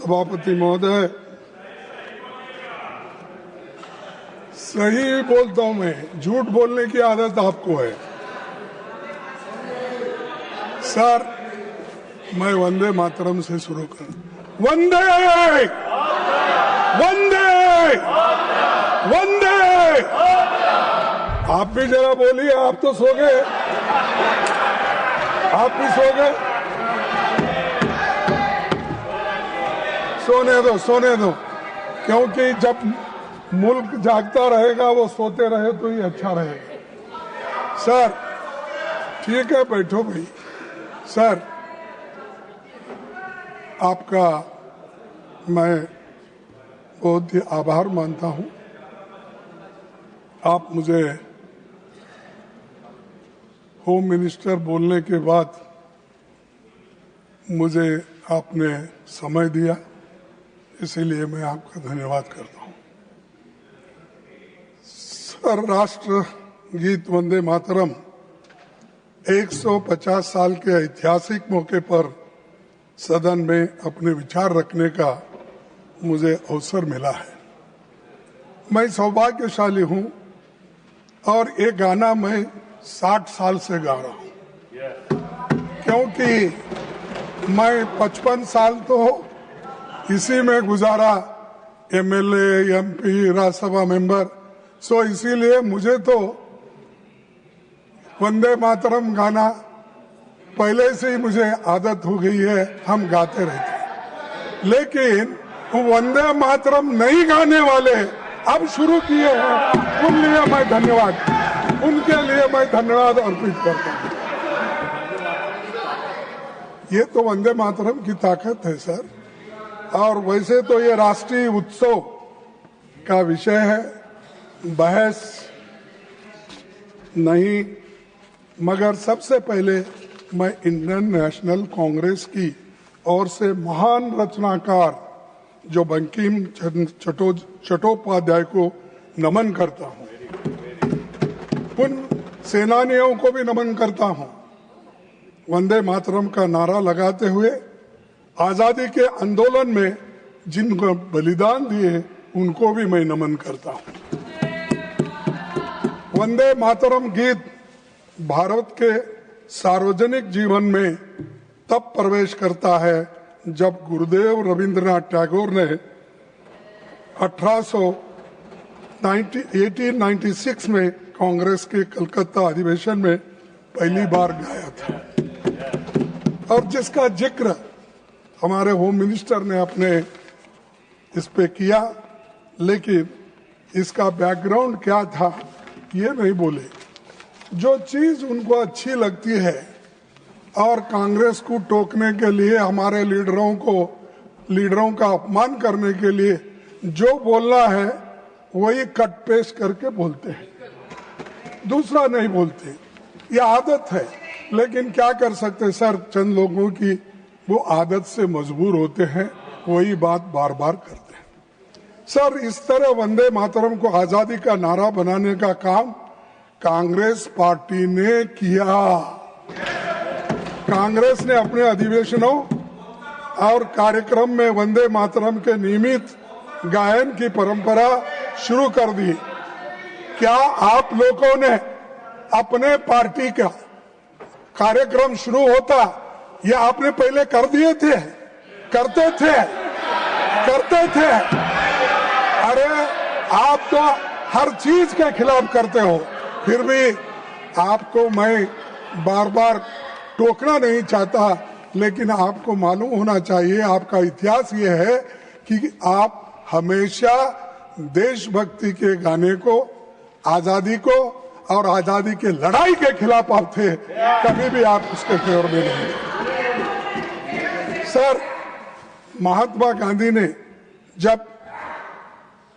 सभापति महोदय, सही बोलता हूं मैं, झूठ बोलने की आदत आपको है। सर, मैं वंदे मातरम से शुरू कर। वंदे वंदे वंदे। आप भी जरा बोलिए, आप तो सो गए, आप भी सो गए। सोने दो, क्योंकि जब मुल्क जागता रहेगा वो सोते रहे तो ही अच्छा रहेगा। सर ठीक है, बैठो भाई। सर, आपका मैं बहुत ही आभार मानता हूं। आप मुझे होम मिनिस्टर बोलने के बाद मुझे आपने समय दिया, इसीलिए मैं आपका धन्यवाद करता हूं। सर, राष्ट्र गीत वंदे मातरम 150 साल के ऐतिहासिक मौके पर सदन में अपने विचार रखने का मुझे अवसर मिला है। मैं सौभाग्यशाली हूं और ये गाना मैं 60 साल से गा रहा हूं, क्योंकि मैं 55 साल तो इसी में गुजारा, एमएलए, एमपी, राज्यसभा मेंबर। सो इसीलिए मुझे तो वंदे मातरम गाना पहले से ही मुझे आदत हो गई है, हम गाते रहते। लेकिन वंदे मातरम नहीं गाने वाले अब शुरू किए हैं, उनके लिए मैं धन्यवाद अर्पित करता हूं। ये तो वंदे मातरम की ताकत है सर। और वैसे तो ये राष्ट्रीय उत्सव का विषय है, बहस नहीं, मगर सबसे पहले मैं इंडियन नेशनल कांग्रेस की ओर से महान रचनाकार जो बंकिम चट्टोपाध्याय को नमन करता हूं, उन सेनानियों को भी नमन करता हूं। वंदे मातरम का नारा लगाते हुए आजादी के आंदोलन में जिनको बलिदान दिए उनको भी मैं नमन करता हूं। वंदे मातरम गीत भारत के सार्वजनिक जीवन में तब प्रवेश करता है जब गुरुदेव रविंद्रनाथ टैगोर ने 1896 में कांग्रेस के कलकत्ता अधिवेशन में पहली बार गाया था, और जिसका जिक्र हमारे होम मिनिस्टर ने अपने इस पे किया, लेकिन इसका बैकग्राउंड क्या था ये नहीं बोले। जो चीज उनको अच्छी लगती है और कांग्रेस को टोकने के लिए, हमारे लीडरों का अपमान करने के लिए जो बोलना है वही कट पेस्ट करके बोलते हैं, दूसरा नहीं बोलते। ये आदत है, लेकिन क्या कर सकते सर, चंद लोगों की वो आदत से मजबूर होते हैं, वही बात बार बार करते हैं। सर, इस तरह वंदे मातरम को आजादी का नारा बनाने का काम कांग्रेस पार्टी ने किया। कांग्रेस ने अपने अधिवेशनों और कार्यक्रम में वंदे मातरम के नियमित गायन की परंपरा शुरू कर दी। क्या आप लोगों ने अपने पार्टी का कार्यक्रम शुरू होता, ये आपने पहले कर दिए थे? करते थे। अरे आप तो हर चीज के खिलाफ करते हो, फिर भी आपको मैं बार बार टोकना नहीं चाहता, लेकिन आपको मालूम होना चाहिए, आपका इतिहास ये है कि आप हमेशा देशभक्ति के गाने को, आजादी को और आजादी के लड़ाई के खिलाफ आप थे, कभी भी आप उसके फेवर में नहीं। सर, महात्मा गांधी ने जब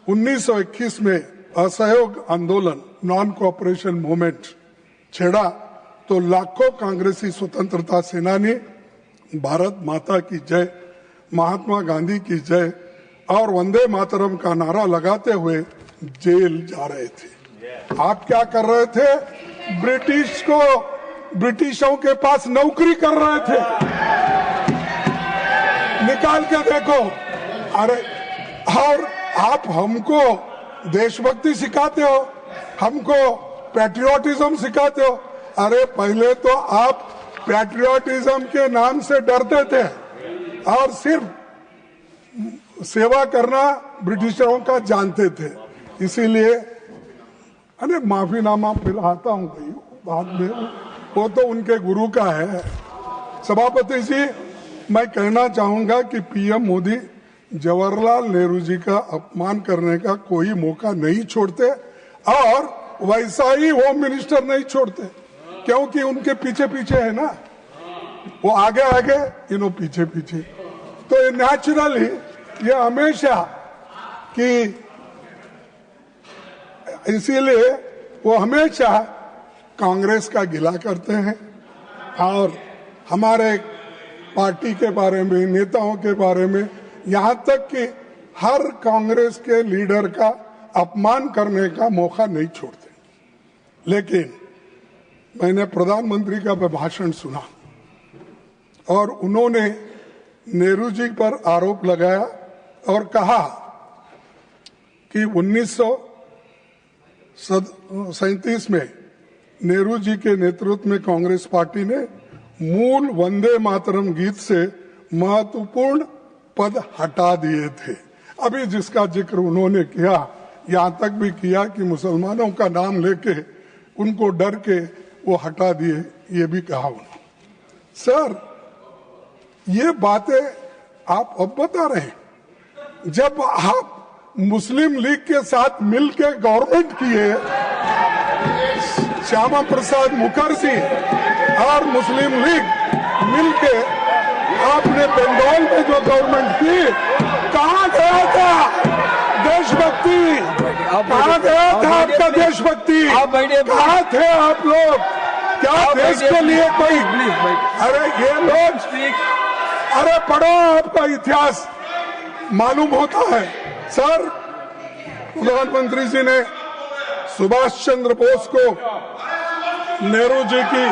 1921 में असहयोग आंदोलन, नॉन कोऑपरेशन मूवमेंट छेड़ा, तो लाखों कांग्रेसी स्वतंत्रता सेनानी भारत माता की जय, महात्मा गांधी की जय और वंदे मातरम का नारा लगाते हुए जेल जा रहे थे। आप क्या कर रहे थे? ब्रिटिशों के पास नौकरी कर रहे थे। निकाल के देखो। अरे और आप हमको देशभक्ति सिखाते हो, हमको पैट्रियोटिज्म सिखाते हो। अरे पहले तो आप पैट्रियोटिज्म के नाम से डरते थे और सिर्फ सेवा करना ब्रिटिशरों का जानते थे, इसीलिए अरे माफीनामा पिलाता हूं भाई बाद में, वो तो उनके गुरु का है। सभापति जी, मैं कहना चाहूंगा कि पीएम मोदी जवाहरलाल नेहरू जी का अपमान करने का कोई मौका नहीं छोड़ते और वैसा ही होम मिनिस्टर नहीं छोड़ते, क्योंकि उनके पीछे पीछे है ना, वो आगे आगे इन्हों पीछे पीछे। तो ये नेचुरली ये हमेशा कि इसीलिए वो हमेशा कांग्रेस का गिला करते हैं और हमारे पार्टी के बारे में, नेताओं के बारे में, यहाँ तक कि हर कांग्रेस के लीडर का अपमान करने का मौका नहीं छोड़ते। लेकिन मैंने प्रधानमंत्री का भाषण सुना और उन्होंने नेहरू जी पर आरोप लगाया और कहा कि 1937 में नेहरू जी के नेतृत्व में कांग्रेस पार्टी ने मूल वंदे मातरम गीत से महत्वपूर्ण पद हटा दिए थे। अभी जिसका जिक्र उन्होंने किया, यहाँ तक भी किया कि मुसलमानों का नाम लेके उनको डर के वो हटा दिए, ये भी कहा उन्होंने। सर, ये बातें आप अब बता रहे हैं, जब आप मुस्लिम लीग के साथ मिलकर गवर्नमेंट किए, श्यामा प्रसाद मुखर्जी और मुस्लिम लीग मिलके आपने बंगाल में जो गवर्नमेंट की, कहाँ गया था देशभक्ति? कहाँ गया था आपका देशभक्ति? कहाँ थे आप लोग? क्या देश के लिए कोई? अरे ये लोग, अरे पढ़ो, आपका इतिहास मालूम होता है। सर, प्रधानमंत्री जी ने सुभाष चंद्र बोस को नेहरू जी की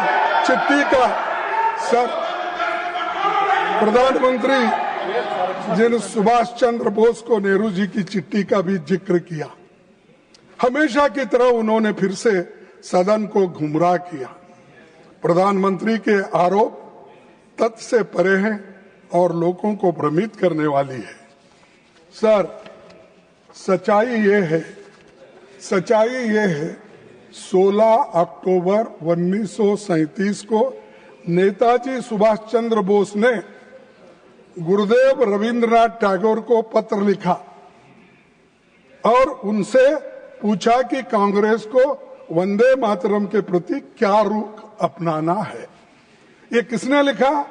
चिट्ठी का, सर प्रधानमंत्री जी ने सुभाष चंद्र बोस को नेहरू जी की चिट्ठी का भी जिक्र किया। हमेशा की तरह उन्होंने फिर से सदन को गुमराह किया। प्रधानमंत्री के आरोप तथ्य से परे हैं और लोगों को भ्रमित करने वाली है। सर, सच्चाई ये है 16 अक्टूबर 1937 को नेताजी सुभाष चंद्र बोस ने गुरुदेव रविंद्रनाथ टैगोर को पत्र लिखा और उनसे पूछा कि कांग्रेस को वंदे मातरम के प्रति क्या रुख अपनाना है। ये किसने लिखा?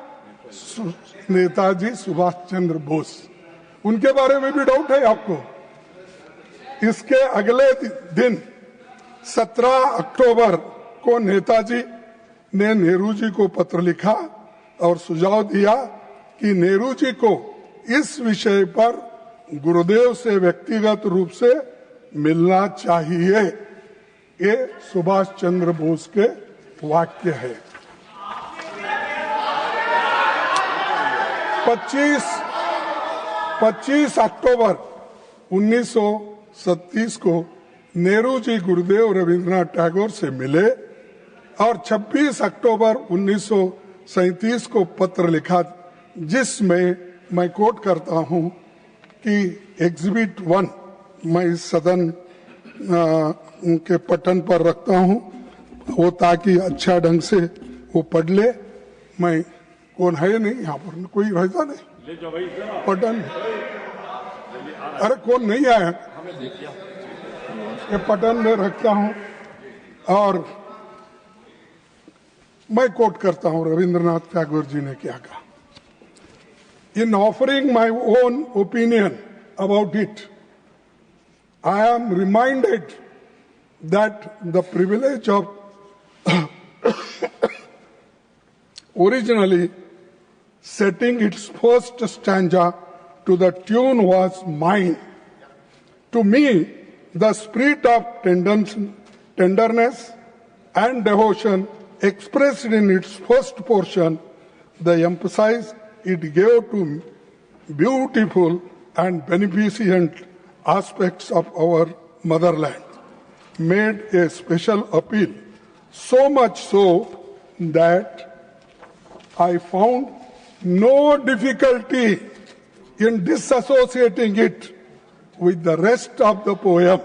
नेताजी सुभाष चंद्र बोस। उनके बारे में भी डाउट है आपको? इसके अगले दिन 17 अक्टूबर को नेताजी ने नेहरू जी को पत्र लिखा और सुझाव दिया कि नेहरू जी को इस विषय पर गुरुदेव से व्यक्तिगत रूप से मिलना चाहिए। ये सुभाष चंद्र बोस के वाक्य है। 25 अक्टूबर 1937 को नेहरू जी गुरुदेव रविंद्रनाथ टैगोर से मिले और 26 अक्टूबर 1937 को पत्र लिखा, जिसमें मैं कोट करता हूं कि एग्जिबिट 1 मैं इस सदन के पटन पर रखता हूं, वो ताकि अच्छा ढंग से वो पढ़ ले। मैं कौन है नहीं यहाँ पर, कोई रहता नहीं पटन, अरे कौन नहीं आया, ये पटन में रखता हूं और मैं कोट करता हूं रविंद्रनाथ टैगोर जी ने क्या कहा। In offering my own opinion about it, I am reminded that the privilege of originally setting its first stanza to the tune was mine. To me, the spirit of tenderness and devotion expressed in its first portion, the emphasis it gave beautiful and beneficent aspects of our motherland, made a special appeal, so much so that I found no difficulty in disassociating it with the rest of the poem.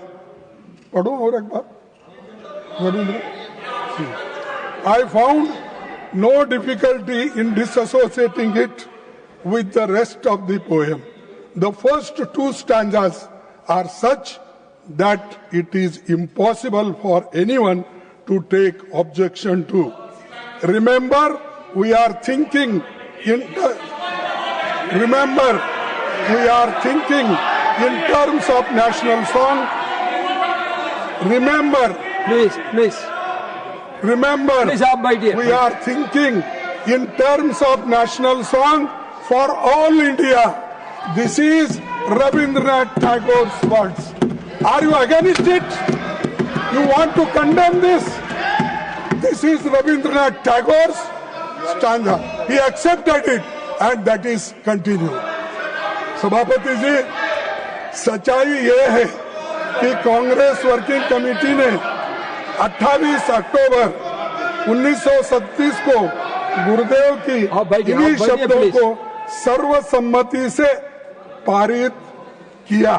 पढ़ो और एक बार Ravindra. I found no difficulty in disassociating it with the rest of the poem. The first two stanzas are such that it is impossible for anyone to take objection to. Remember, we are thinking in terms of national song. Remember, please, we are thinking in terms of national song for all India. This is Rabindranath Tagore's words. Are you against it? You want to condemn this? This is Rabindranath Tagore's stanza. He accepted it, and that is continued. सभापति जी, सच्चाई ये है कि Congress working committee ने 28 अक्टूबर 1937 को गुरुदेव की इन्हीं शब्दों को सर्वसम्मति से पारित किया.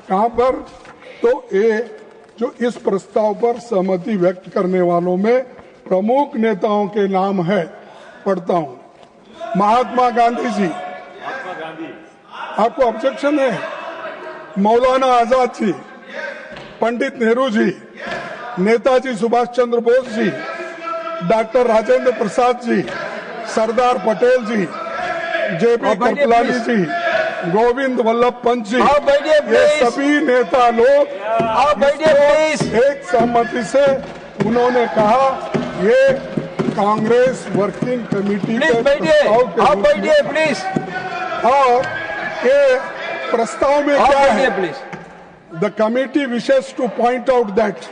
कहां पर? तो ये जो इस प्रस्ताव पर सहमति व्यक्त करने वालों में प्रमुख नेताओं के नाम है, पढ़ता हूं. महात्मा गांधी जी, आपको ऑब्जेक्शन है? मौलाना आजाद जी, पंडित नेहरू जी, नेताजी सुभाष चंद्र बोस जी, डॉक्टर राजेंद्र प्रसाद जी, सरदार पटेल जी, जेपी कृपलानी जी, गोविंद वल्लभ पंत जी, ये सभी नेता लोग एक सहमति से उन्होंने कहा ये कांग्रेस वर्किंग कमेटी के और ये प्रस्ताव में क्या है? The committee wishes to point out that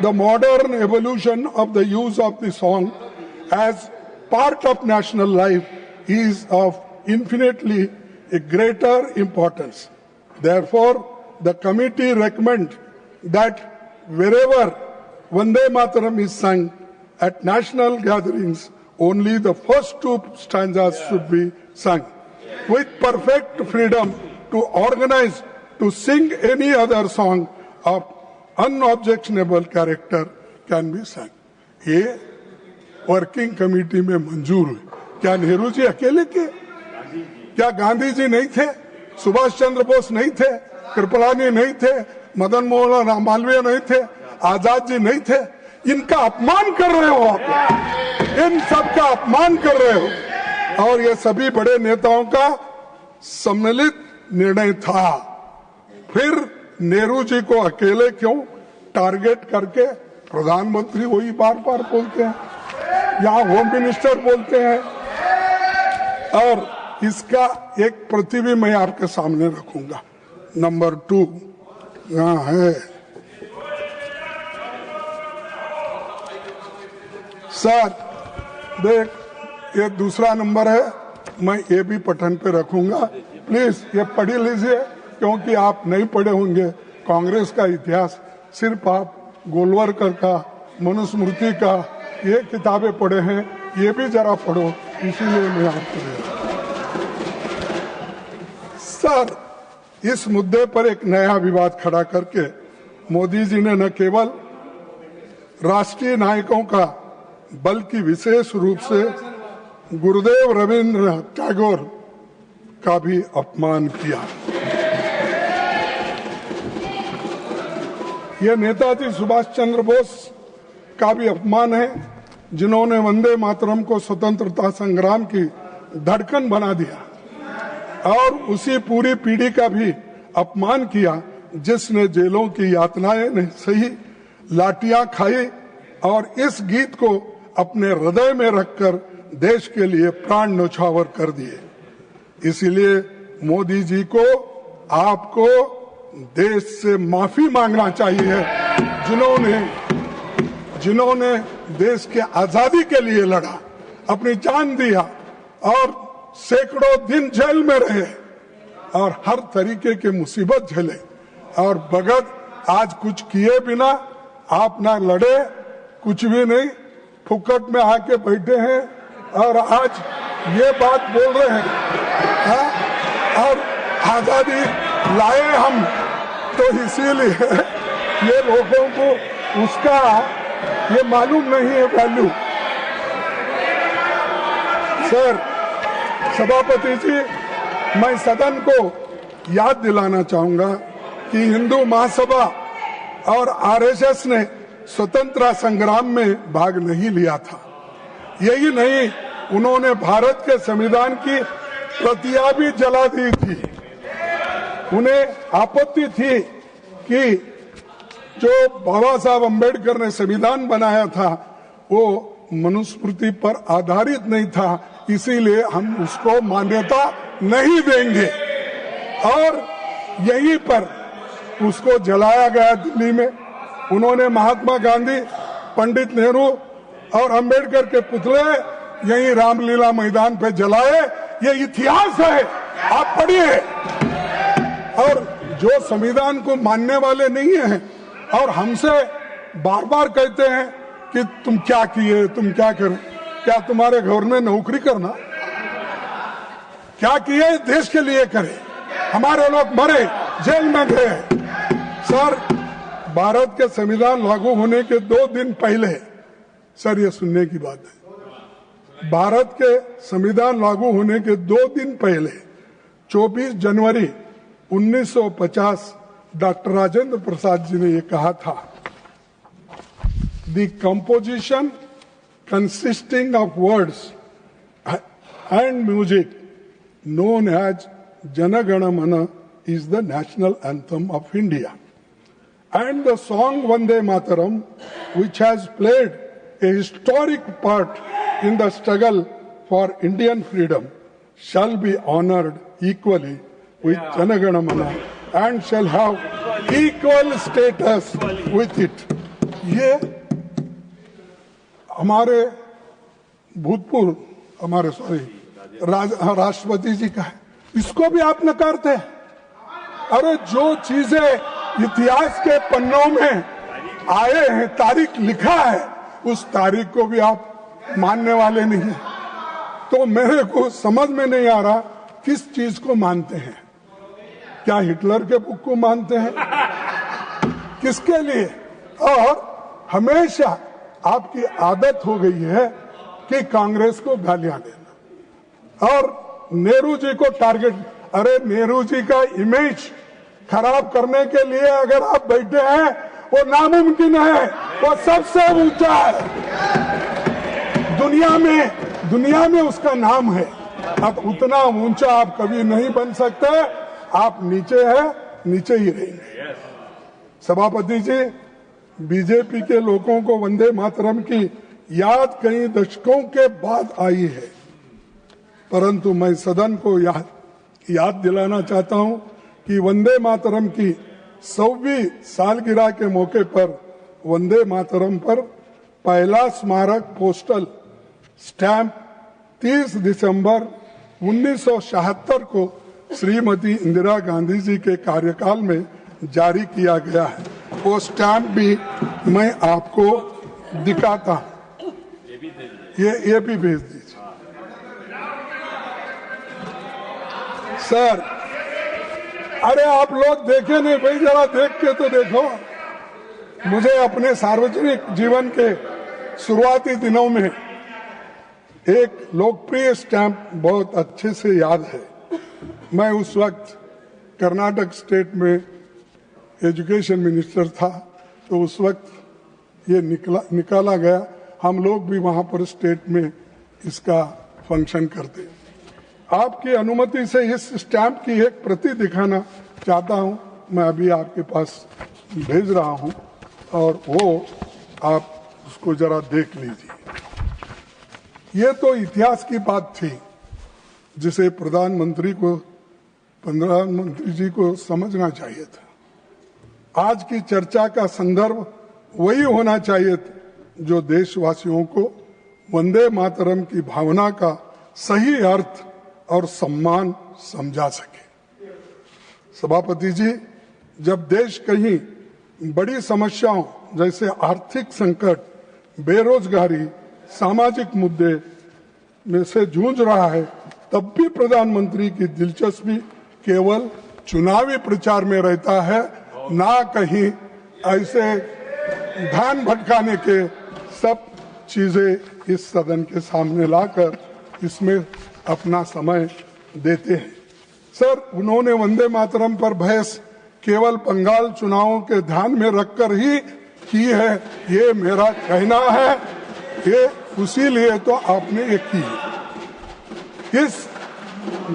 the modern evolution of the use of the song as part of national life is of infinitely a greater importance. Therefore, the committee recommends that wherever Vande Mataram is sung at national gatherings, only the first two stanzas should be sung. With perfect freedom to organize to sing any other song of unobjectionable character can be sung. ये working committee में मंजूर हुई. क्या नेहरू जी अकेले के? क्या गांधी जी नहीं थे? सुभाष चंद्र बोस नहीं थे? कृपलानी नहीं थे? मदन मोहन मालवीय नहीं थे? आजाद जी नहीं थे? इनका अपमान कर रहे हो आप, इन सब का अपमान कर रहे हो. और ये सभी बड़े नेताओं का सम्मिलित निर्णय था. फिर नेहरू जी को अकेले क्यों टारगेट करके प्रधानमंत्री वही बार बार बोलते हैं, यहाँ होम मिनिस्टर बोलते हैं. और इसका एक प्रति भी मैं आपके सामने रखूंगा. नंबर 2 यहाँ है. सर देख, ये दूसरा नंबर है, मैं ये भी पठन पे रखूंगा. प्लीज ये पढ़ लीजिए, क्योंकि आप नहीं पढ़े होंगे कांग्रेस का इतिहास. सिर्फ आप गोलवरकर का, मनुस्मृति का ये किताबें पढ़े हैं, ये भी जरा पढ़ो, इसीलिए मैं आपको दे रहा हूं. सर, इस मुद्दे पर एक नया विवाद खड़ा करके मोदी जी ने न केवल राष्ट्रीय नायकों का बल्कि विशेष रूप से गुरुदेव रविंद्रनाथ टैगोर का भी अपमान किया. यह नेताजी सुभाष चंद्र बोस का भी अपमान है, जिन्होंने वंदे मातरम को स्वतंत्रता संग्राम की धड़कन बना दिया, और उसी पूरी पीढ़ी का भी अपमान किया जिसने जेलों की यातनाएं नहीं सही, लाठियां खाई और इस गीत को अपने हृदय में रखकर देश के लिए प्राण न्यौछावर कर दिए. इसीलिए मोदी जी को, आपको देश से माफी मांगना चाहिए, जिन्होंने देश के आजादी के लिए लड़ा, अपनी जान दिया और सैकड़ों दिन जेल में रहे. और हर तरीके की मुसीबत झेले, और भगत आज कुछ किए बिना आप ना लड़े, कुछ भी नहीं, फुकट में आके बैठे हैं और आज ये बात बोल रहे हैं। हाँ? और आजादी लाए हम तो इसीलिए ये लोगों को उसका ये मालूम नहीं है वैल्यू। सर, सभापति जी, मैं सदन को याद दिलाना चाहूंगा कि हिंदू महासभा और आरएसएस ने स्वतंत्रता संग्राम में भाग नहीं लिया था। यही नहीं, उन्होंने भारत के संविधान की प्रतियां भी जला दी थी। उन्हें आपत्ति थी कि जो बाबा साहब अम्बेडकर ने संविधान बनाया था वो मनुस्मृति पर आधारित नहीं था, इसीलिए हम उसको मान्यता नहीं देंगे, और यहीं पर उसको जलाया गया दिल्ली में। उन्होंने महात्मा गांधी, पंडित नेहरू और अंबेडकर के पुतले यही रामलीला मैदान पे जलाए। ये इतिहास है, आप पढ़िए। और जो संविधान को मानने वाले नहीं हैं और हमसे बार बार कहते हैं कि तुम क्या किए, तुम क्या करें, क्या तुम्हारे घर में नौकरी करना, क्या किए देश के लिए करे। हमारे लोग मरे, जेल में गए। सर, भारत के संविधान लागू होने के 2 दिन पहले, सर ये सुनने की बात है, भारत के संविधान लागू होने के 2 दिन पहले 24 जनवरी 1950 डॉक्टर राजेंद्र प्रसाद जी ने ये कहा था, the composition consisting of words and music known as Jana Gana Mana is the national anthem of India. And the song Vande Mataram, which has played a historic part in the struggle for Indian freedom, shall be honored equally with Jana Gana Mana and shall have equal status with it. ये हमारे भूतपूर्व, हमारे राष्ट्रपति जी का है, इसको भी आप नकारते हैं। अरे जो चीजें इतिहास के पन्नों में आए हैं, तारीख लिखा है, उस तारीख को भी आप मानने वाले नहीं हैं। तो मेरे को समझ में नहीं आ रहा किस चीज को मानते हैं। क्या हिटलर के बुक को मानते हैं, किसके लिए? और हमेशा आपकी आदत हो गई है कि कांग्रेस को गालियां देना और नेहरू जी को टारगेट। अरे नेहरू जी का इमेज खराब करने के लिए अगर आप बैठे हैं, वो नामुमकिन है, वो सबसे ऊंचा है दुनिया में उसका नाम है। अब उतना ऊंचा आप कभी नहीं बन सकते, आप नीचे है, नीचे ही रहेंगे। सभापति जी, बीजेपी के लोगों को वंदे मातरम की याद कई दशकों के बाद आई है, परंतु मैं सदन को याद दिलाना चाहता हूं कि वंदे मातरम की 100वीं सालगिरह के मौके पर वंदे मातरम पर पहला स्मारक पोस्टल स्टैंप 30 दिसंबर 1976 को श्रीमती इंदिरा गांधी जी के कार्यकाल में जारी किया गया है। वो स्टैंप भी मैं आपको दिखाता हूं, ये भी भेज दीजिए। सर, अरे आप लोग देखे नहीं भाई, जरा देख के तो देखो। मुझे अपने सार्वजनिक जीवन के शुरुआती दिनों में एक लोकप्रिय स्टैंप बहुत अच्छे से याद है। मैं उस वक्त कर्नाटक स्टेट में एजुकेशन मिनिस्टर था, तो उस वक्त ये निकाला गया। हम लोग भी वहां पर स्टेट में इसका फंक्शन करते। आपकी अनुमति से इस स्टैंप की एक प्रति दिखाना चाहता हूं। मैं अभी आपके पास भेज रहा हूं और वो आप उसको जरा देख लीजिए। ये तो इतिहास की बात थी जिसे प्रधानमंत्री जी को समझना चाहिए था। आज की चर्चा का संदर्भ वही होना चाहिए जो देशवासियों को वंदे मातरम की भावना का सही अर्थ और सम्मान समझा सके। सभापति जी, जब देश कहीं बड़ी समस्याओं जैसे आर्थिक संकट, बेरोजगारी, सामाजिक मुद्दे में से जूझ रहा है, तब भी प्रधानमंत्री की दिलचस्पी केवल चुनावी प्रचार में रहता है, ना कहीं ऐसे ध्यान भटकाने के सब चीजें इस सदन के सामने लाकर इसमें अपना समय देते हैं। सर, उन्होंने वंदे मातरम पर बहस केवल बंगाल चुनावों के ध्यान में रखकर ही की है, ये मेरा कहना है। ये उसीलिए तो आपने ये की। इस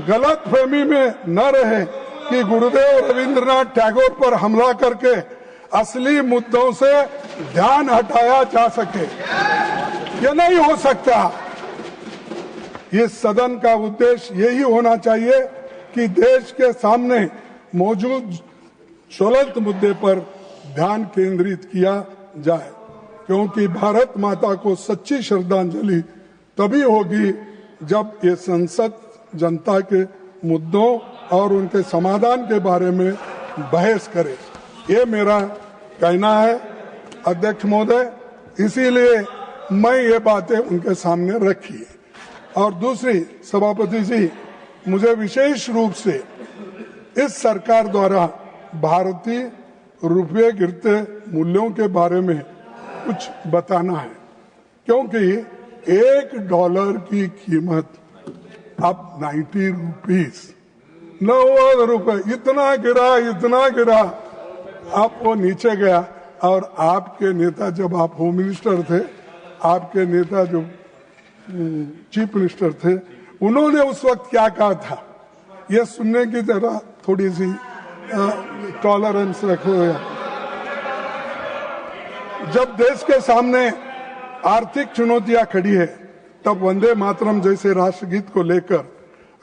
गलत फहमी में न रहे कि गुरुदेव रविंद्रनाथ टैगोर पर हमला करके असली मुद्दों से ध्यान हटाया जा सके, ये नहीं हो सकता। इस सदन का उद्देश्य यही होना चाहिए कि देश के सामने मौजूद ज्वलंत मुद्दे पर ध्यान केंद्रित किया जाए, क्योंकि भारत माता को सच्ची श्रद्धांजलि तभी होगी जब ये संसद जनता के मुद्दों और उनके समाधान के बारे में बहस करे। ये मेरा कहना है अध्यक्ष महोदय, इसीलिए मैं ये बातें उनके सामने रखी है। और दूसरी, सभापति जी, मुझे विशेष रूप से इस सरकार द्वारा भारतीय रुपये गिरते मूल्यों के बारे में कुछ बताना है, क्योंकि $1 की कीमत अब 90 रुपीस, 90 रुपए, इतना गिरा, अब वो नीचे गया। और आपके नेता, जब आप होम मिनिस्टर थे, आपके नेता जो चीफ मिनिस्टर थे, उन्होंने उस वक्त क्या कहा था, ये सुनने की तरह थोड़ी सी टॉलरेंस रखो। जब देश के सामने आर्थिक चुनौतियां खड़ी है, तब वंदे मातरम जैसे राष्ट्रगीत को लेकर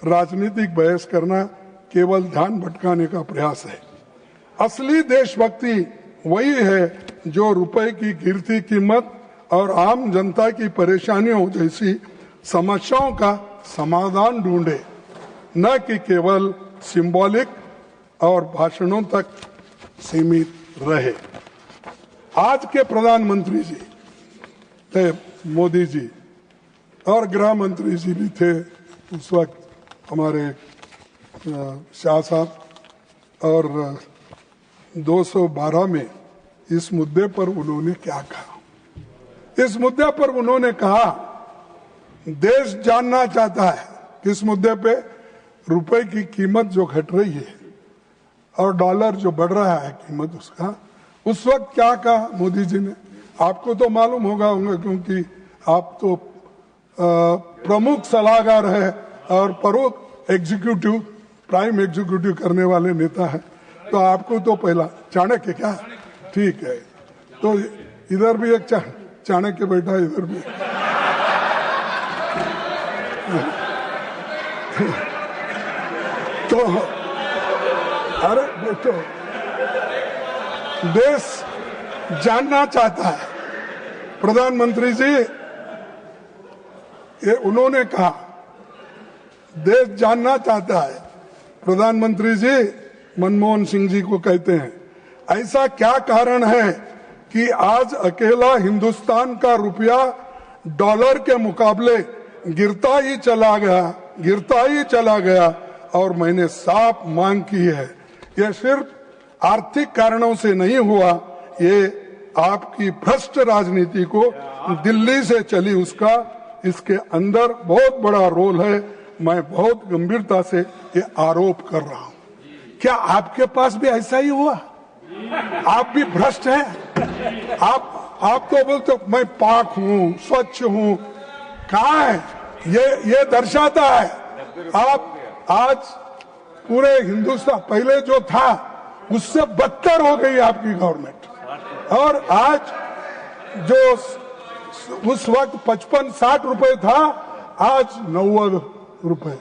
राजनीतिक बहस करना केवल ध्यान भटकाने का प्रयास है। असली देशभक्ति वही है जो रुपए की गिरती कीमत और आम जनता की परेशानियों जैसी समस्याओं का समाधान ढूंढे, न कि केवल सिंबॉलिक और भाषणों तक सीमित रहे। आज के प्रधानमंत्री जी थे मोदी जी, और गृह मंत्री जी भी थे उस वक्त हमारे शाह साहब, और 212 में इस मुद्दे पर उन्होंने क्या कहा। इस मुद्दे पर उन्होंने कहा, देश जानना चाहता है किस मुद्दे पे, रुपए की कीमत जो घट रही है और डॉलर जो बढ़ रहा है कीमत उसका। उस वक्त क्या कहा मोदी जी ने, आपको तो मालूम होगा क्योंकि आप तो प्रमुख सलाहकार है और प्रमुख एग्जीक्यूटिव, प्राइम एग्जीक्यूटिव करने वाले नेता है, तो आपको तो पहला चाणक्य, क्या ठीक है, तो इधर भी एक चाणक्य बैठा, इधर भी तो अरे बेटो, देश जानना चाहता है। प्रधानमंत्री जी, ये उन्होंने कहा, देश जानना चाहता है। प्रधानमंत्री जी मनमोहन सिंह जी को कहते हैं, ऐसा क्या कारण है कि आज अकेला हिंदुस्तान का रुपया डॉलर के मुकाबले गिरता ही चला गया, और मैंने साफ मांग की है, यह सिर्फ आर्थिक कारणों से नहीं हुआ, ये आपकी भ्रष्ट राजनीति को दिल्ली से चली उसका इसके अंदर बहुत बड़ा रोल है। मैं बहुत गंभीरता से ये आरोप कर रहा हूं। क्या आपके पास भी ऐसा ही हुआ? आप भी भ्रष्ट हैं? आप तो बोलते मैं पाक हूं, स्वच्छ हूं, कहाँ है? ये दर्शाता है आप आज पूरे हिंदुस्तान, पहले जो था उससे बदतर हो गई आपकी गवर्नमेंट, और आज जो उस वक्त 55-60 रुपए था, आज 90 रुपए।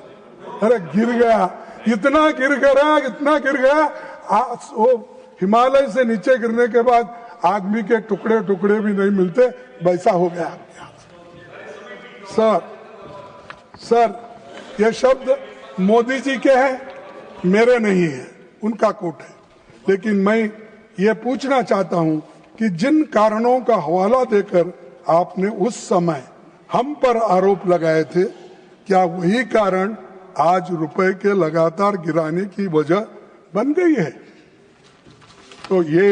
अरे गिर गया, इतना गिर गया, वो हिमालय से नीचे गिरने के बाद आदमी के टुकड़े भी नहीं मिलते, वैसा हो गया आपके यहाँ। सर, ये शब्द मोदी जी के हैं, मेरे नहीं है। उनका कोर्ट है। लेकिन मैं ये पूछना चाहता हूं कि जिन कारणों का हवाला देकर आपने उस समय हम पर आरोप लगाए थे, क्या वही कारण आज रुपए के लगातार गिराने की वजह बन गई है? तो ये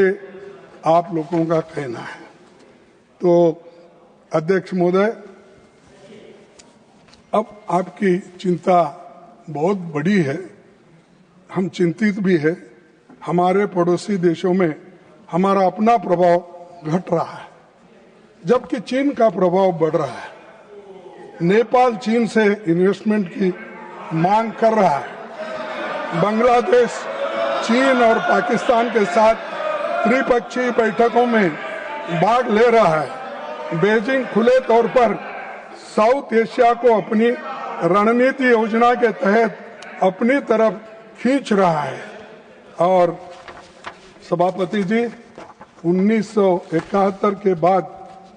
आप लोगों का कहना है। तो अध्यक्ष महोदय, अब आपकी चिंता बहुत बड़ी है, हम चिंतित भी है। हमारे पड़ोसी देशों में हमारा अपना प्रभाव घट रहा है, जबकि चीन का प्रभाव बढ़ रहा है। नेपाल चीन से इन्वेस्टमेंट की मांग कर रहा है। बांग्लादेश चीन और पाकिस्तान के साथ त्रिपक्षीय बैठकों में भाग ले रहा है। बीजिंग खुले तौर पर साउथ एशिया को अपनी रणनीति योजना के तहत अपनी तरफ खींच रहा है। और सभापति जी, 1971 के बाद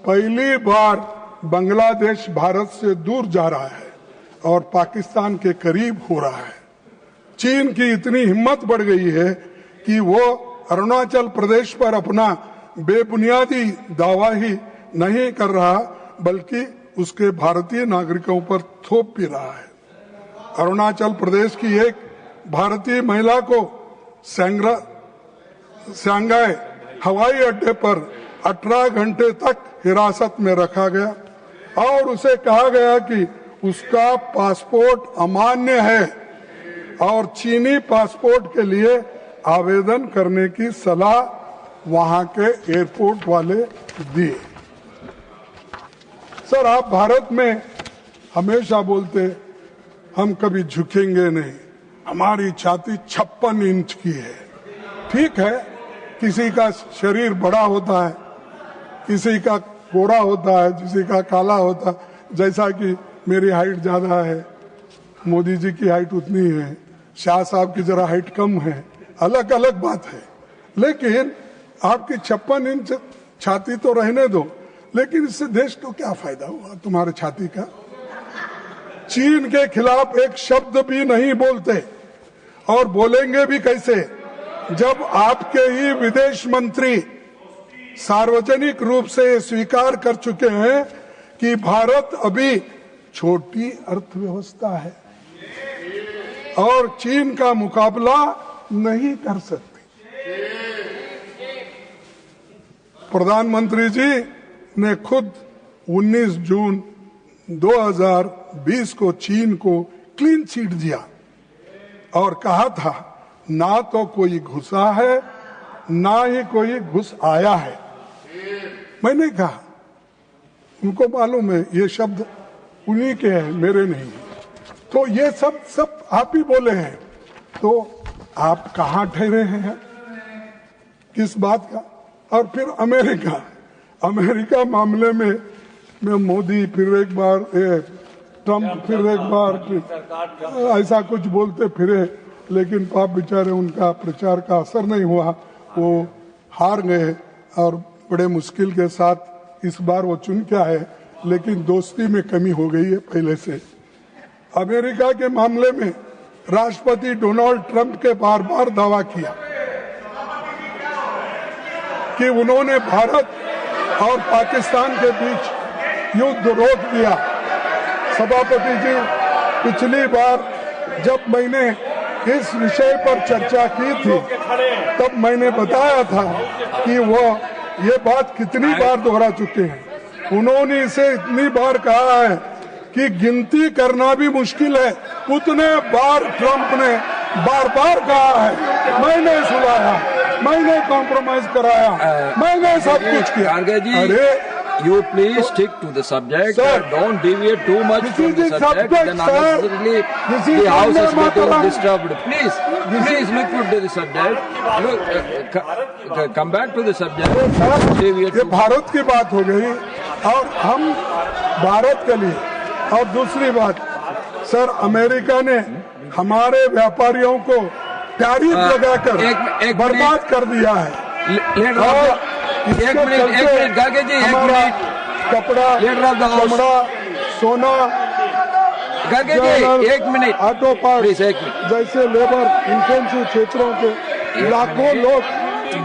पहली बार बांग्लादेश भारत से दूर जा रहा है और पाकिस्तान के करीब हो रहा है। चीन की इतनी हिम्मत बढ़ गई है कि वो अरुणाचल प्रदेश पर अपना बेबुनियादी दावा ही नहीं कर रहा, बल्कि उसके भारतीय नागरिकों पर थोप भी रहा है। अरुणाचल प्रदेश की एक भारतीय महिला को सांघाई हवाई अड्डे पर 18 घंटे तक हिरासत में रखा गया और उसे कहा गया कि उसका पासपोर्ट अमान्य है और चीनी पासपोर्ट के लिए आवेदन करने की सलाह वहां के एयरपोर्ट वाले दिए। सर, आप भारत में हमेशा बोलते हम कभी झुकेंगे नहीं, हमारी छाती 56 इंच की है। ठीक है, किसी का शरीर बड़ा होता है, किसी का गोरा होता है, किसी का काला होता है। जैसा कि मेरी हाइट ज्यादा है, मोदी जी की हाइट उतनी है, शाह साहब की जरा हाइट कम है, अलग अलग बात है। लेकिन आपकी 56 इंच छाती तो रहने दो, लेकिन इससे देश को क्या फायदा हुआ तुम्हारे छाती का? चीन के खिलाफ एक शब्द भी नहीं बोलते, और बोलेंगे भी कैसे जब आपके ही विदेश मंत्री सार्वजनिक रूप से स्वीकार कर चुके हैं कि भारत अभी छोटी अर्थव्यवस्था है और चीन का मुकाबला नहीं कर सकती। प्रधानमंत्री जी ने खुद 19 जून 2020 को चीन को क्लीन चिट दिया और कहा था ना तो कोई घुसा है ना ही कोई घुस आया है। मैंने कहा, उनको मालूम है ये शब्द उन्हीं के हैं, मेरे नहीं। तो ये सब आप ही बोले हैं, तो आप कहाँ ठहरे हैं, किस बात का? और फिर अमेरिका मामले में मोदी फिर एक बार, ट्रम्प फिर एक बार, ऐसा कुछ बोलते फिरे, लेकिन पाप बेचारे, उनका प्रचार का असर नहीं हुआ, वो हार गए और बड़े मुश्किल के साथ इस बार वो चुन के आए। लेकिन दोस्ती में कमी हो गई है पहले से। अमेरिका के मामले में राष्ट्रपति डोनाल्ड ट्रंप के बार बार दावा किया कि उन्होंने भारत और पाकिस्तान के बीच युद्ध रोक दिया। सभापति जी, पिछली बार जब मैंने इस विषय पर चर्चा की थी तब मैंने बताया था कि वो ये बात कितनी बार दोहरा चुके हैं। उन्होंने इसे इतनी बार कहा है कि गिनती करना भी मुश्किल है, उतने बार ट्रंप ने बार बार कहा है। मैंने सुनाया, मैंने कॉम्प्रोमाइज कराया, मैंने सब कुछ किया। अरे you please stick to the subject, sir, don't deviate too much from the subject, then unnecessarily the house is getting disturbed. Please look to the subject. Look, come back to the subject. ये भारत की बात हो गई और हम भारत के लिए, और दूसरी बात सर, अमेरिका ने हमारे व्यापारियों को टैरिफ लगाकर बर्बाद कर दिया है। और एक मिनट गागे जी, कपड़ा, चमड़ा, सोना, गागे जी एक मिनट, ऑटो पार्ट जैसे लेबर इंटेंसिव क्षेत्रों के लाखों लोग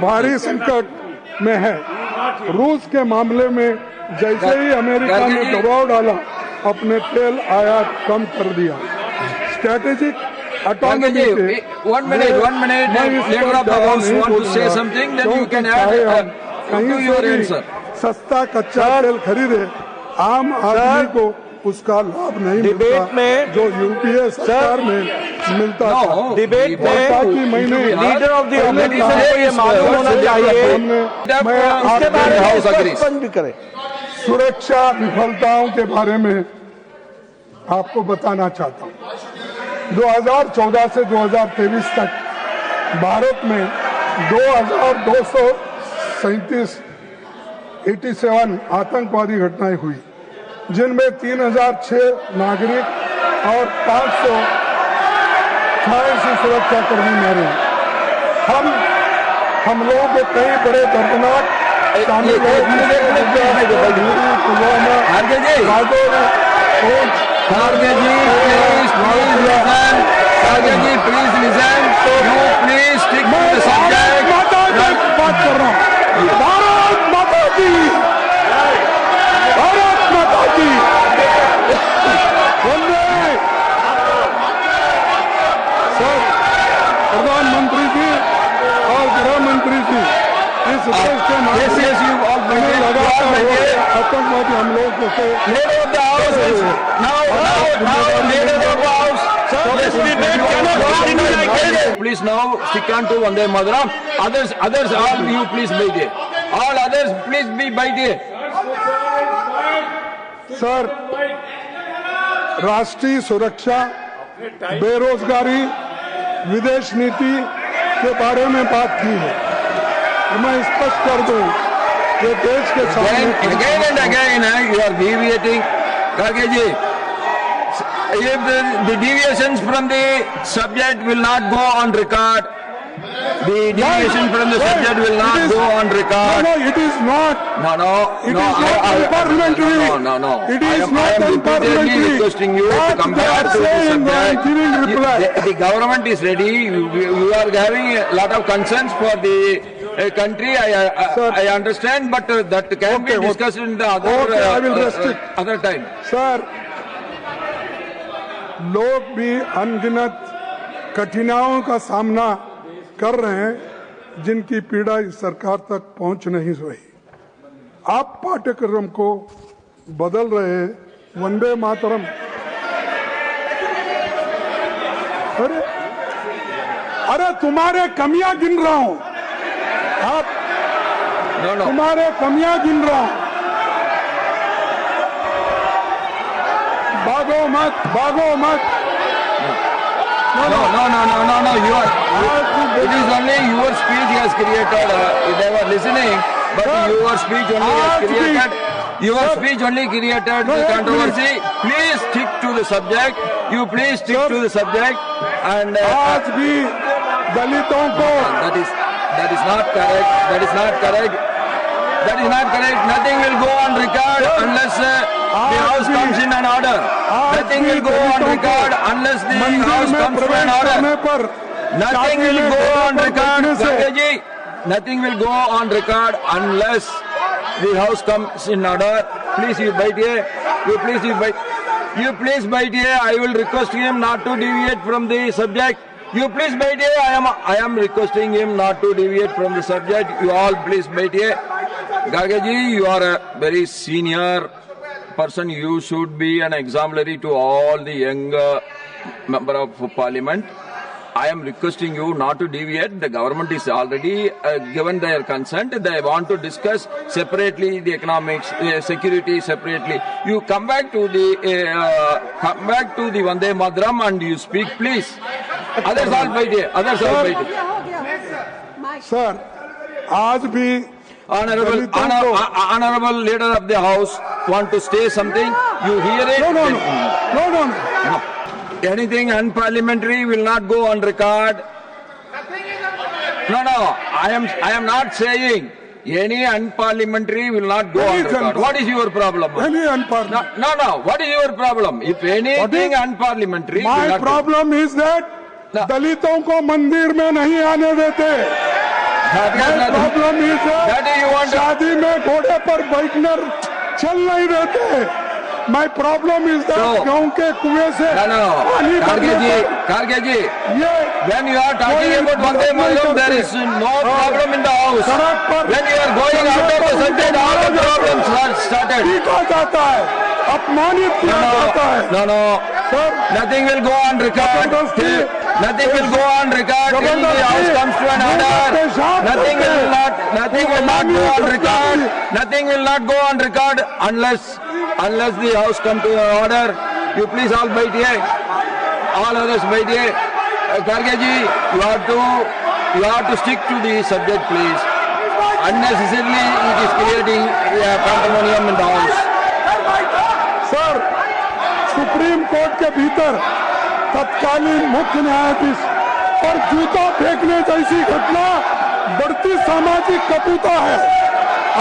भारी संकट में है। रूस के मामले में जैसे ही अमेरिका ने दबाव डाला, अपने तेल आयात कम कर दिया। Strategic Gargaji, 1 minute. Leader of the House want to say something, then you can add to your answer. सस्ता कच्चा तेल खरीदे, आम आदमी को उसका लाभ नहीं मिलता जो यूपीए सरकार में मिलता था। डिबेट बाकी महीने लीडर ऑफ द ऑपोजिशन को ये मालूम होना चाहिए। मैं इसके बारे में स्पष्ट भी करें। सुरक्षा विफलताओं के बारे में आपको बताना चाहता हूँ। 2014 से 2023 तक भारत में 2237 आतंकवादी घटनाएं हुई, जिनमें 3006 नागरिक और 586 सुरक्षाकर्मी मारे। हम लोगों के कई बड़े दर्दनाक शामिल Gargaji, please listen. You please stick to the subject. बात कर रहा हूँ। भारत माता की, भारत माता की। सर, प्रधानमंत्री जी और गृह मंत्री जी इस देश के आतंकवादी हमलों से Please now stick on to Vande Mataram. Others, all you please be there. All others, please be by there. Sir, राष्ट्रीय सुरक्षा, बेरोजगारी, विदेश नीति के बारे में बात की है। मैं स्पष्ट कर दूं, ये देश के सामने again and again you are deviating. Gargaji, if the deviations from the subject will not go on record, the deviation from the subject will not go on record. No, it is not. No. It is not parliamentary. No. It is I am not repeatedly requesting you to compare to the subject. Giving reply. The government is ready. You are having a lot of concerns for the country. I understand, but that can be discussed in the I will restrict. other time. Sir, लोग भी अनगिनत कठिनाइयों का सामना कर रहे हैं, जिनकी पीड़ा इस सरकार तक पहुंच नहीं रही। आप पाठ्यक्रम को बदल रहे हैं। वंदे मातरम, अरे तुम्हारे कमियां गिन रहा हूं। आप No. तुम्हारे कमियां गिन रहा हूं। भागो मत। No. You are. It is only your speech has created. They were listening, but your speech only has created. Your speech only created the controversy. Please stick to the subject. You please stick to the subject. And आज भी दलितों को that is not correct. Nothing will go on record unless the House comes in an order. Nothing will go on record unless the House comes to an order. Nothing will go on record, Gargaji. Nothing will go on record unless the House comes in order. Please, you bite here. You please bite here. I will request him not to deviate from the subject. You please bite here. I am requesting him not to deviate from the subject. You all please bite here. Gargaji, you are a very senior person. You should be an exemplary to all the young member of parliament. I am requesting you not to deviate. The government is already given their consent. They want to discuss separately the economics, security separately. You come back to the Vande Mataram and you speak, please. Others all fight here. Sir, आज भी Honorable leader of the house want to say something. You hear it? No. Anything unparliamentary will not go on record. No. I am not saying any unparliamentary will not go on record. What is your problem? Any unparliamentary? No. What is your problem? If anything unparliamentary, my problem is that दलितों को मंदिर में नहीं आने देते। Problem शादी में घोड़े पर बैठकर चल नहीं देते। माई प्रॉब्लम इज गाँव के कुएं से पानी Kharge ji, when you are talking about Vande Mataram, there is no problem in the house. When you are going out of the subject, all the problems are started. पीटा जाता है, अपमानित किया जाता है। No, nothing will go on record. Nothing will go on record till the house comes to an order. Nothing will not go on record. Nothing will not go on record unless the house come to an order. You please all wait here. All others wait here. Kharge ji, you have to stick to the subject, please. Unnecessarily, it is creating pandemonium in the house. Sir, supreme court के भीतर तत्कालीन मुख्य न्यायाधीश पर जूता फेंकने जैसी घटना बढ़ती सामाजिक कटुता है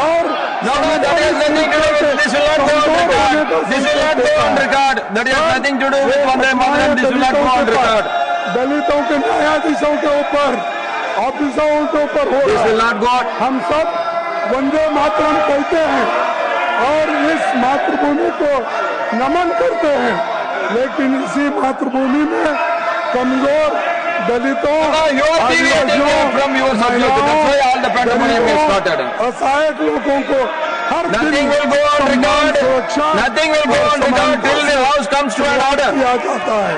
और No, that has nothing to do with this. Will not go on record. This will not go on record. That has nothing to do with Vande Mataram. This will not go on record. दलितों के न्यायाधीशों के ऊपर, ऑफिसरों के ऊपर हो This will not go on. हम सब वंदे मातरम कहते हैं और इस मातृभूमि को नमन करते हैं, लेकिन इसी मातृभूमि में कमजोर दलितों, You are deviating from your subject. That's why all the pandemonium is started. असहाय लोगों को हर Nothing will go on record. Nothing will go on record till the house comes to an order. किया जाता है।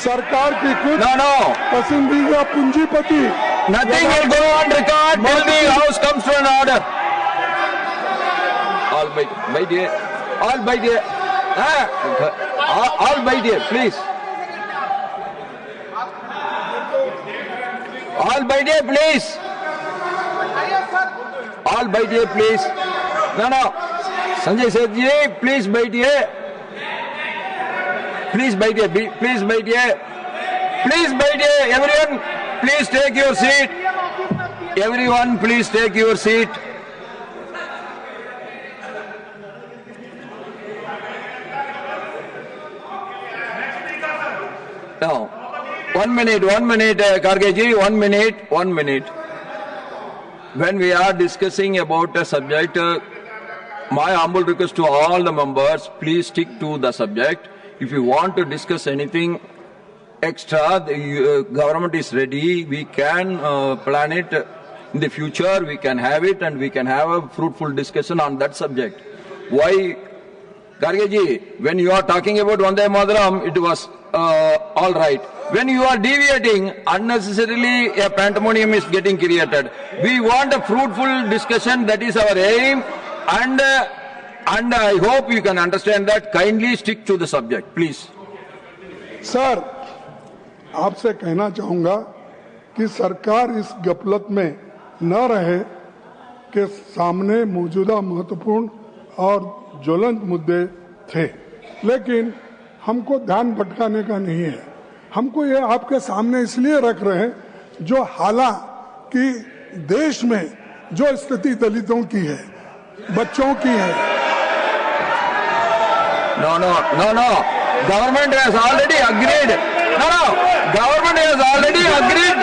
सरकार की कुछ No. पसंदीदा पूंजीपति Nothing will go on record till the house comes to an order. All wait here. All wait here. All wait here, please. All wait here, please. All wait here, please. No. Sanjay Seth ji, please wait here. Please wait here. Please wait here. Please wait here. Everyone, please take your seat. Everyone, please take your seat. Now, 1 minute, Kharge ji, 1 minute. When we are discussing about a subject, my humble request to all the members, please stick to the subject. If you want to discuss anything extra, the government is ready. We can plan it in the future. We can have it and we can have a fruitful discussion on that subject. Why, Kharge ji, when you are talking about Vande Mataram, it was all right. When you are deviating, unnecessarily a pandemonium is getting created. We want a fruitful discussion. That is our aim. And I hope you can understand that. Kindly stick to the subject, please. Sir, आपसे कहना चाहूंगा कि सरकार इस गफलत में न रहे कि सामने मौजूदा महत्वपूर्ण और ज्वलंत मुद्दे थे, लेकिन हमको ध्यान भटकाने का नहीं है। हमको ये आपके सामने इसलिए रख रहे हैं जो हालांकि देश में जो स्थिति दलितों की है, बच्चों की है। No. Government has already agreed. Government has already agreed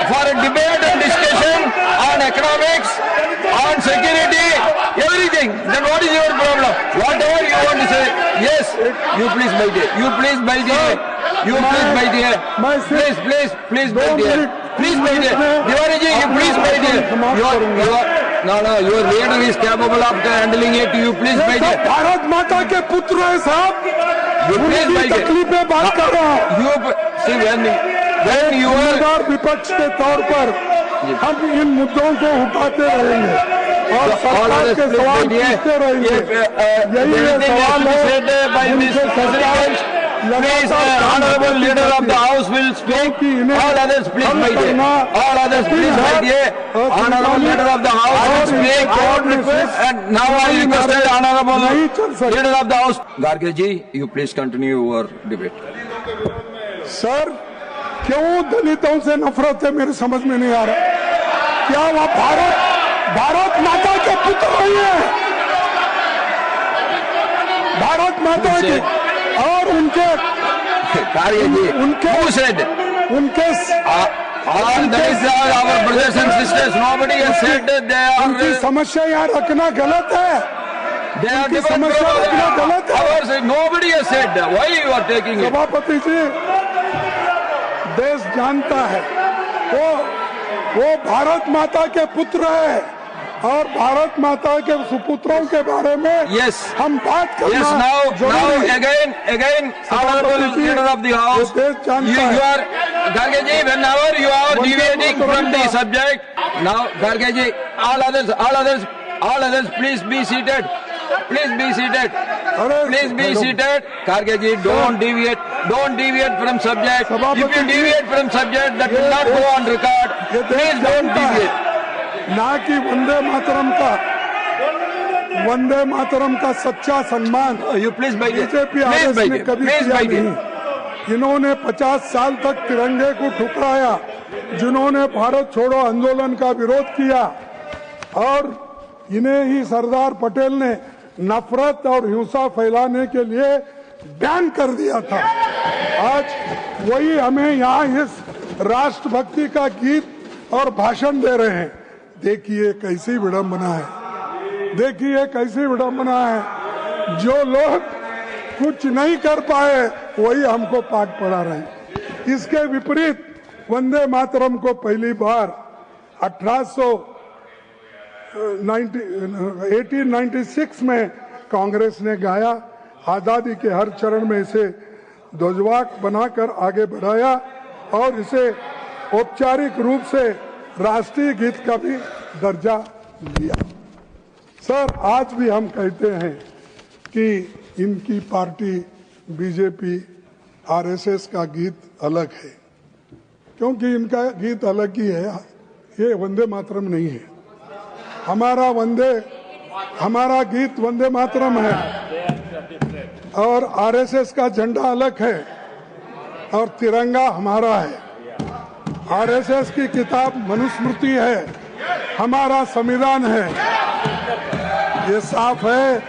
for a debate and discussion on economics, on security, everything. Then what is your problem? Whatever you want to say, yes, you please wait here. You please wait here. You please wait here. Please wait here. Please wait here. Diwali ji, you please wait here. Your leader is capable of handling it. You please wait here. Bharat माता के पुत्र है साहब। You please wait here. तकलीफ में बात कर रहा हूँ। You see when you are विपक्ष के तौर पर हम इन मुद्दों को उठाते रहेंगे और सरकार के सवाल पूछते रहेंगे। यही है सवाल है। Please, honorable leader of the house will speak. All others please wait here. All others please wait here. Honorable leader of the house will speak. And now I request honorable leader of the house. Kharge ji, you please continue your debate. Sir, क्यों दलितों से नफरत है मेरे समझ में नहीं आ रहा। क्या वह भारत माता के पुत्र नहीं है? भारत माता के और उनके Karge ji, who said? All these are our brothers and sisters. Nobody has said that they उनकी are. समस्या यहाँ रखना गलत है। They are उनकी different समस्या रखना गलत है। ours. Nobody has said that. Why you are taking it? सभापति जी, देश जानता है वो भारत माता के पुत्र है और भारत माता के सुपुत्रों के बारे में Yes. हम बात करना Yes, now जरूरी है। again, honorable leader of the house, देश जानता you है। are, Garge ji, whenever you are deviating from the subject, now, Garge ji, all others, please be seated. Please be seated. Please be seated. Garge ji, don't deviate from subject. If you deviate from subject, that will not go on record. Please don't deviate. ना कि वंदे मातरम का सच्चा सम्मान You please beg it. BJP Please RS beg ने it. कभी Please किया beg it. नहीं। इन्होंने 50 साल तक तिरंगे को ठुकराया, जिन्होंने भारत छोड़ो आंदोलन का विरोध किया और इन्हें ही सरदार पटेल ने नफरत और हिंसा फैलाने के लिए बैन कर दिया था। आज वही हमें यहाँ इस राष्ट्रभक्ति का गीत और भाषण दे रहे हैं। देखिए कैसी विडंबना है, देखिए कैसी विडंबना है। जो लोग कुछ नहीं कर पाए वही हमको पाठ पढ़ा रहे हैं। इसके विपरीत वंदे मातरम को पहली बार 1896 में कांग्रेस ने गाया। आजादी के हर चरण में इसे ध्वजवाक बनाकर आगे बढ़ाया और इसे औपचारिक रूप से राष्ट्रीय गीत का भी दर्जा दिया। सर, आज भी हम कहते हैं कि इनकी पार्टी बीजेपी आरएसएस का गीत अलग है, क्योंकि इनका गीत अलग ही है। ये वंदे मातरम नहीं है। हमारा गीत वंदे मातरम है और आरएसएस का झंडा अलग है और तिरंगा हमारा है। आरएसएस की किताब मनुस्मृति है, हमारा संविधान है। ये साफ है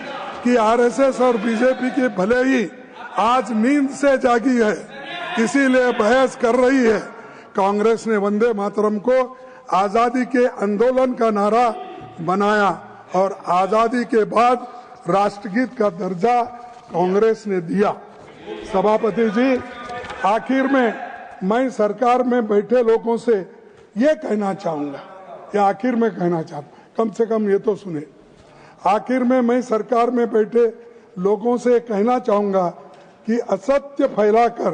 कि आरएसएस और बीजेपी की भले ही आज नींद से जागी है, इसीलिए बहस कर रही है। कांग्रेस ने वंदे मातरम को आजादी के आंदोलन का नारा बनाया और आजादी के बाद राष्ट्रगीत का दर्जा कांग्रेस ने दिया। सभापति जी, आखिर में मैं सरकार में बैठे लोगों से ये कहना चाहूंगा, या आखिर में कहना चाहता, कम से कम ये तो सुने। आखिर में मैं सरकार में बैठे लोगों से कहना चाहूंगा कि असत्य फैलाकर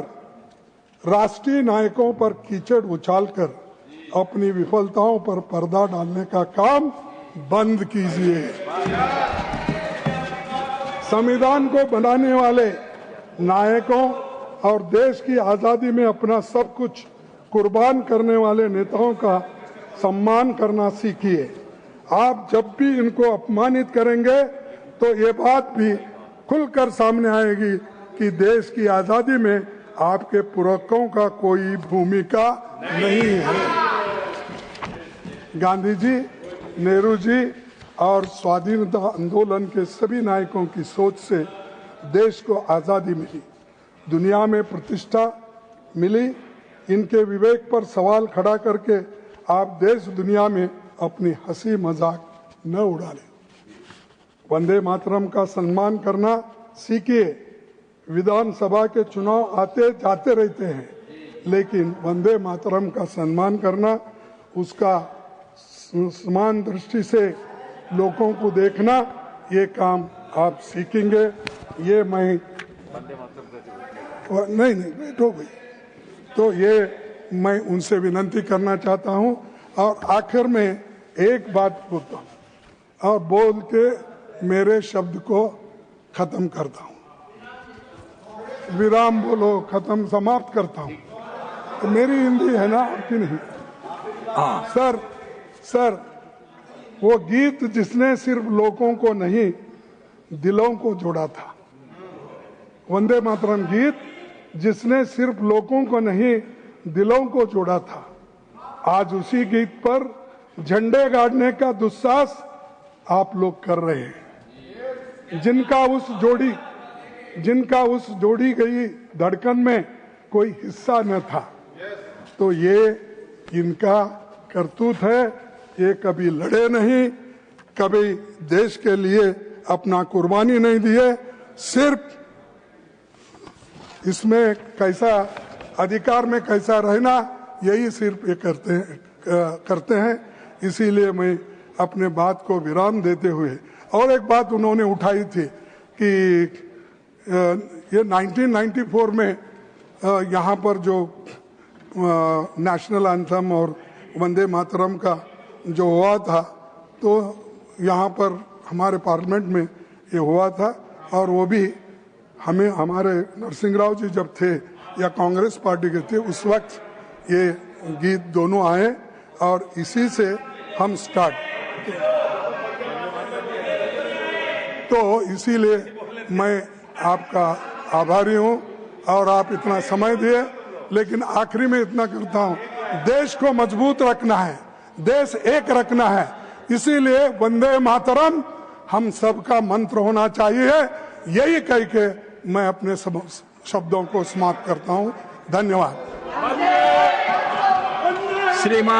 राष्ट्रीय नायकों पर कीचड़ उछालकर अपनी विफलताओं पर पर्दा डालने का काम बंद कीजिए। संविधान को बनाने वाले नायकों और देश की आजादी में अपना सब कुछ कुर्बान करने वाले नेताओं का सम्मान करना सीखिए। आप जब भी इनको अपमानित करेंगे तो ये बात भी खुलकर सामने आएगी कि देश की आजादी में आपके पूर्वजों का कोई भूमिका नहीं है। गांधी जी, नेहरू जी और स्वाधीनता आंदोलन के सभी नायकों की सोच से देश को आजादी मिली, दुनिया में प्रतिष्ठा मिली। इनके विवेक पर सवाल खड़ा करके आप देश दुनिया में अपनी हंसी मजाक न उड़ालें। वंदे मातरम का सम्मान करना सीखिए। विधानसभा के चुनाव आते जाते रहते हैं, लेकिन वंदे मातरम का सम्मान करना, उसका समान दृष्टि से लोगों को देखना, ये काम आप सीखेंगे। ये मैं नहीं बैठो भाई, तो ये मैं उनसे विनती करना चाहता हूं। और आखिर में एक बात बोलता हूं और बोल के मेरे शब्द को खत्म करता हूं। विराम बोलो, खत्म, समाप्त करता हूं। तो मेरी हिंदी है ना, आपकी नहीं। सर, वो गीत जिसने सिर्फ लोगों को नहीं दिलों को जोड़ा था, वंदे मातरम गीत जिसने सिर्फ लोगों को नहीं दिलों को जोड़ा था, आज उसी गीत पर झंडे गाड़ने का दुस्साहस आप लोग कर रहे हैं। जिनका उस जोड़ी गई धड़कन में कोई हिस्सा न था। तो ये इनका करतूत है। ये कभी लड़े नहीं, कभी देश के लिए अपना कुर्बानी नहीं दिए, सिर्फ इसमें कैसा अधिकार में कैसा रहना यही सिर्फ ये करते हैं। इसीलिए मैं अपने बात को विराम देते हुए, और एक बात उन्होंने उठाई थी कि ये 1994 में यहाँ पर जो नेशनल एंथम और वंदे मातरम का जो हुआ था, तो यहाँ पर हमारे पार्लियामेंट में ये हुआ था, और वो भी हमें हमारे नरसिंह राव जी जब थे या कांग्रेस पार्टी के थे उस वक्त ये गीत दोनों आए, और इसी से हम स्टार्ट। तो इसीलिए मैं आपका आभारी हूँ और आप इतना समय दिए। लेकिन आखिरी में इतना करता हूँ, देश को मजबूत रखना है, देश एक रखना है, इसीलिए वंदे मातरम हम सबका मंत्र होना चाहिए। यही कह के मैं अपने शब्दों को समाप्त करता हूँ। धन्यवाद। श्रीमान